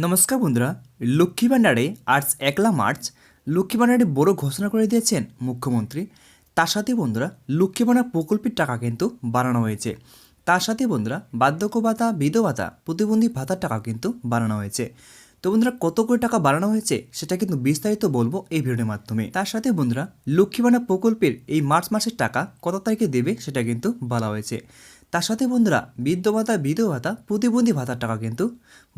নমস্কার বন্ধুরা, লক্ষ্মী ভাণ্ডারে আজ 1 মার্চ লক্ষ্মী ভাণ্ডারে বড় ঘোষণা করে দিয়েছেন মুখ্যমন্ত্রী। তার সাথে বন্ধুরা লক্ষ্মী ভাণ্ডার প্রকল্পের টাকা কিন্তু বাড়ানো হয়েছে। তার সাথে বন্ধুরা বার্ধক্য ভাতা, বিধবা ভাতা, প্রতিবন্ধী ভাতার টাকা কিন্তু বাড়ানো হয়েছে। তো বন্ধুরা কত করে টাকা বাড়ানো হয়েছে সেটা কিন্তু বিস্তারিত বলবো এই ভিডিওর মাধ্যমে। তার সাথে বন্ধুরা লক্ষ্মী ভাণ্ডার প্রকল্পের এই মার্চ মাসের টাকা কত তারিখে দেবে সেটা কিন্তু বলা হয়েছে। তার সাথে বন্ধুরা বৃদ্ধ ভাতা, বিধবা ভাতা, প্রতিবন্ধী ভাতার টাকা কিন্তু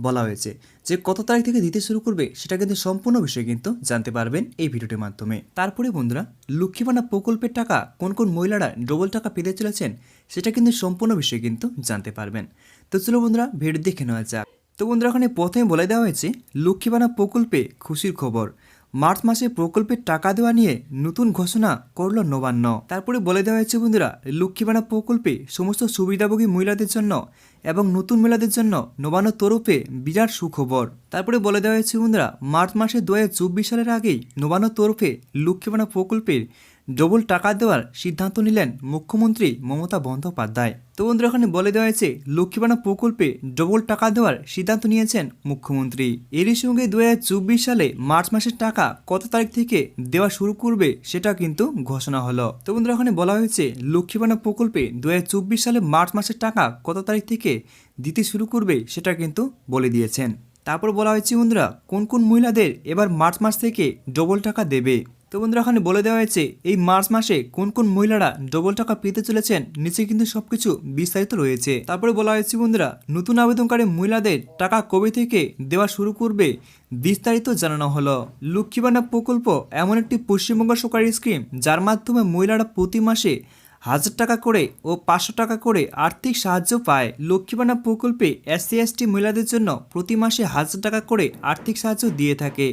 বলা হয়েছে যে কত তারিখ থেকে দিতে শুরু করবে সেটা কিন্তু সম্পূর্ণ বিষয় কিন্তু জানতে পারবেন এই ভিডিওটির মাধ্যমে। তারপরে বন্ধুরা লক্ষ্মী ভাণ্ডার প্রকল্পের টাকা কোন কোন মহিলারা ডবল টাকা পেতে চলেছেন সেটা কিন্তু সম্পূর্ণ বিষয় কিন্তু জানতে পারবেন। তো চলো বন্ধুরা ভিডিও দেখে নেওয়া যাক। তো বন্ধুরা এখানে প্রথমে বলে দেওয়া হয়েছে লক্ষ্মী ভাণ্ডার প্রকল্পে খুশির খবর, মার্চ মাসে প্রকল্পের টাকা দেওয়া নিয়ে নতুন ঘোষণা করল নবান্ন। তারপরে বলে দেওয়া হয়েছে বন্ধুরা লক্ষ্মী ভাণ্ডার প্রকল্পে সমস্ত সুবিধাভোগী মহিলাদের জন্য এবং নতুন মহিলাদের জন্য নবান্ন তরফে বিরাট সুখবর। তারপরে বলে দেওয়া হয়েছে বন্ধুরা মার্চ মাসে 2024 সালের আগেই নবান্ন তরফে লক্ষ্মী ভাণ্ডার প্রকল্পের ডবল টাকা দেওয়ার সিদ্ধান্ত নিলেন মুখ্যমন্ত্রী মমতা বন্দ্যোপাধ্যায়। তো বন্ধুরা এখানে বলে দেওয়া হয়েছে লক্ষ্মী ভাণ্ডার প্রকল্পে ডবল টাকা দেওয়ার সিদ্ধান্ত নিয়েছেন মুখ্যমন্ত্রী। এরই সঙ্গে 2024 সালে মার্চ মাসের টাকা কত তারিখ থেকে দেওয়া শুরু করবে সেটা কিন্তু ঘোষণা হলো। তো বন্ধুরা এখানে বলা হয়েছে লক্ষ্মী ভাণ্ডার প্রকল্পে 2024 সালে মার্চ মাসের টাকা কত তারিখ থেকে দিতে শুরু করবে সেটা কিন্তু বলে দিয়েছেন। তারপর বলা হয়েছে বন্ধুরা কোন কোন মহিলাদের এবার মার্চ মাস থেকে ডবল টাকা দেবে। তো বন্ধুরা এখানে বলে দেওয়া হয়েছে এই মার্চ মাসে কোন কোন মহিলারা ডবল টাকা পেতে চলেছেন, নিচে কিন্তু সবকিছু বিস্তারিত রয়েছে। তারপরে বলা হয়েছে বন্ধুরা নতুন আবেদনকারী মহিলাদের টাকা কবে থেকে দেওয়া শুরু করবে বিস্তারিত জানানো হলো। লক্ষ্মী ভাণ্ডার প্রকল্প এমন একটি পশ্চিমবঙ্গ সরকারি স্কিম যার মাধ্যমে মহিলারা প্রতি মাসে 1000 টাকা করে ও 500 টাকা করে আর্থিক সাহায্য পায়। লক্ষ্মী ভাণ্ডার প্রকল্পে SC/ST মহিলাদের জন্য প্রতি মাসে 1000 টাকা করে আর্থিক সাহায্য দিয়ে থাকে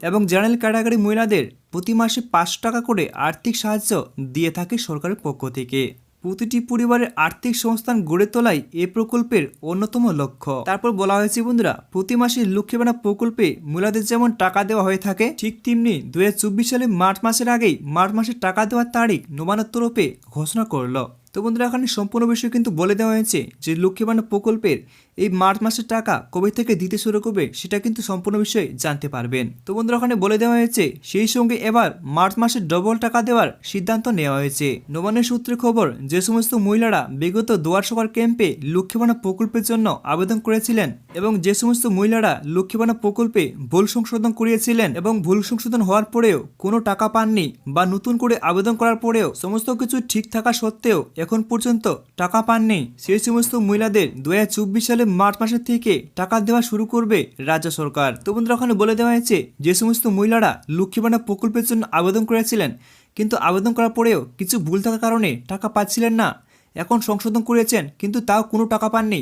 এবং জেনারেল ক্যাটাগরি মহিলাদের প্রতি মাসে 500 টাকা করে আর্থিক সাহায্য দিয়ে থাকে সরকারের পক্ষ থেকে। প্রতিটি পরিবারের আর্থিক সংস্থান গড়ে তোলাই এ প্রকল্পের অন্যতম লক্ষ্য। তারপর বলা হয়েছে বন্ধুরা প্রতি মাসে লক্ষ্মী ভাণ্ডার প্রকল্পে মহিলাদের যেমন টাকা দেওয়া হয়ে থাকে ঠিক তেমনি 2024 সালে মার্চ মাসের আগেই মার্চ মাসে টাকা দেওয়ার তারিখ নবান্ন তরফে ঘোষণা করলো। তো বন্ধুরা এখানে সম্পূর্ণ বিষয় কিন্তু বলে দেওয়া হয়েছে যে লক্ষ্মী ভাণ্ডার প্রকল্পের এই মার্চ মাসের টাকা কবে থেকে দিতে শুরু করবে সেটা কিন্তু সম্পূর্ণ বিষয় জানতে পারবেন। তো বন্ধুরা এখানে বলে দেওয়া হয়েছে সেই সঙ্গে এবার মার্চ মাসে ডবল টাকা দেওয়ার সিদ্ধান্ত নেওয়া হয়েছে। নবান্নের সূত্রে খবর যে সমস্ত মহিলারা বিগত দুয়ার সরকার ক্যাম্পে লক্ষ্মী ভাণ্ডার প্রকল্পের জন্য আবেদন করেছিলেন এবং যে সমস্ত মহিলারা লক্ষ্মী ভাণ্ডার প্রকল্পে ভুল সংশোধন করিয়েছিলেন এবং ভুল সংশোধন হওয়ার পরেও কোনো টাকা পাননি বা নতুন করে আবেদন করার পরেও সমস্ত কিছু ঠিক থাকা সত্ত্বেও এখন পর্যন্ত টাকা পাননি, সেই সমস্ত মহিলাদের 2024 সালে মার্চ মাসের থেকে টাকা দেওয়া শুরু করবে রাজ্য সরকার। তো বন্ধুরা ওখানে বলে দেওয়া হয়েছে যে সমস্ত মহিলারা লক্ষ্মী ভাণ্ডার প্রকল্পের জন্য আবেদন করেছিলেন কিন্তু আবেদন করার পরেও কিছু ভুল থাকার কারণে টাকা পাচ্ছিলেন না, এখন সংশোধন করেছেন কিন্তু তাও কোনো টাকা পাননি,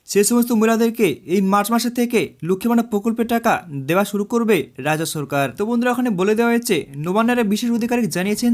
সেই সমস্ত মহিলাদেরকে এই মার্চ মাসের থেকে লক্ষ্মী ভাণ্ডার প্রকল্পের টাকা দেওয়া শুরু করবে রাজ্য সরকার। তো বন্ধুরা ওখানে বলে দেওয়া হয়েছে নবান্নের বিশেষ অধিকারী জানিয়েছেন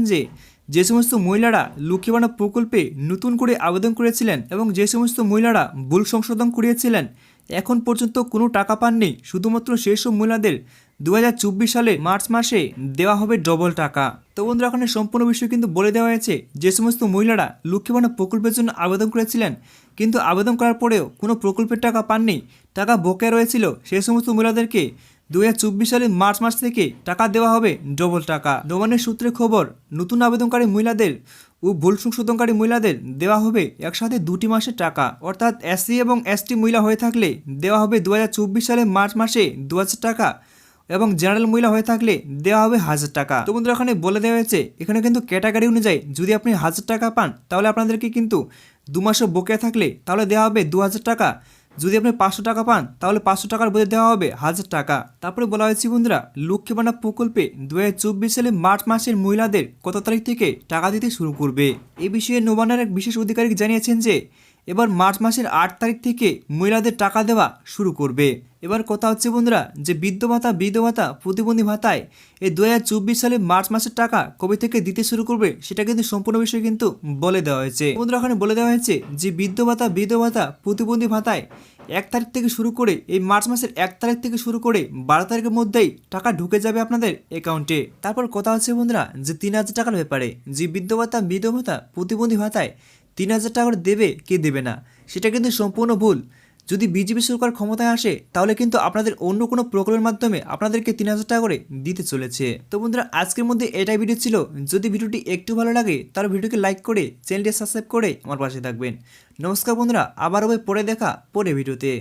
যে সমস্ত মহিলারা লক্ষ্মী ভাণ্ডার প্রকল্পে নতুন করে আবেদন করেছিলেন এবং যে সমস্ত মহিলারা ভুল সংশোধন করিয়েছিলেন এখন পর্যন্ত কোনো টাকা পাননি, শুধুমাত্র সেই সব মহিলাদের 2024 সালে মার্চ মাসে দেওয়া হবে ডবল টাকা। তো বন্ধুরা এখানে সম্পূর্ণ বিষয় কিন্তু বলে দেওয়া হয়েছে যে সমস্ত মহিলারা লক্ষ্মী ভাণ্ডার প্রকল্পের জন্য আবেদন করেছিলেন কিন্তু আবেদন করার পরেও কোনো প্রকল্পের টাকা পাননি, টাকা বকেয়া রয়েছিল, সেই সমস্ত মহিলাদেরকে 2024 সালে মার্চ মাস থেকে টাকা দেওয়া হবে ডবল টাকা। নবান্নের সূত্রে খবর নতুন আবেদনকারী মহিলাদের ও ভুল সংশোধনকারী মহিলাদের দেওয়া হবে একসাথে 2টি মাসের টাকা, অর্থাৎ SC এবং ST মহিলা হয়ে থাকলে দেওয়া হবে 2024 সালে মার্চ মাসে 2000 টাকা এবং জেনারেল মহিলা হয়ে থাকলে দেওয়া হবে 1000 টাকা। তো বন্ধুরা এখানে বলে দেওয়া হয়েছে এখানে কিন্তু ক্যাটাগরি অনুযায়ী যদি আপনি 1000 টাকা পান তাহলে আপনাদেরকে কিন্তু 2 মাসে বকেয়া থাকলে তাহলে দেওয়া হবে 2000 টাকা, যদি আপনি 500 টাকা পান তাহলে 500 টাকার বদলে দেওয়া হবে 1000 টাকা। তারপরে বলা হয়েছে বন্ধুরা লক্ষ্মী ভাণ্ডার প্রকল্পে 2024 সালে মার্চ মাসের মহিলাদের কত তারিখ থেকে টাকা দিতে শুরু করবে এই বিষয়ে নবান্নের এক বিশেষ আধিকারিক জানিয়েছেন যে এবার মার্চ মাসের 8 তারিখ থেকে মহিলাদের টাকা দেওয়া শুরু করবে। এবার কথা হচ্ছে বন্ধুরা যে বৃদ্ধ ভাতা, বিধবা ভাতা, প্রতিবন্ধী ভাতায় এই 2024 সালে মার্চ মাসের টাকা কবে থেকে দিতে শুরু করবে সেটা কিন্তু সম্পূর্ণ বিষয় কিন্তু বলে দেওয়া হয়েছে। বন্ধুরা ওখানে বলে দেওয়া হয়েছে যে বৃদ্ধ ভাতা, বিধবা ভাতা, প্রতিবন্ধী ভাতায় 1 তারিখ থেকে শুরু করে এই মার্চ মাসের 1 তারিখ থেকে শুরু করে 12 তারিখের মধ্যেই টাকা ঢুকে যাবে আপনাদের অ্যাকাউন্টে। তারপর কথা হচ্ছে বন্ধুরা যে 3000 টাকার ব্যাপারে, যে বৃদ্ধ ভাতা, বিধবা ভাতা, প্রতিবন্ধী ভাতায় 3000 টাকা করে দেবে কে দেবে না সেটা কিন্তু সম্পূর্ণ ভুল। যদি বিজেপি সরকার ক্ষমতায় আসে তাহলে কিন্তু আপনাদের অন্য কোনো প্রকল্পের মাধ্যমে আপনাদেরকে 3,000 টাকা করে দিতে চলেছে। তো বন্ধুরা আজকের মধ্যে এটাই ভিডিও ছিল। যদি ভিডিওটি একটু ভালো লাগে তাহলে ভিডিওকে লাইক করে চ্যানেলটি সাবস্ক্রাইব করে আমার পাশে থাকবেন। নমস্কার বন্ধুরা, আবার হবে পরে দেখা পরে ভিডিওতে।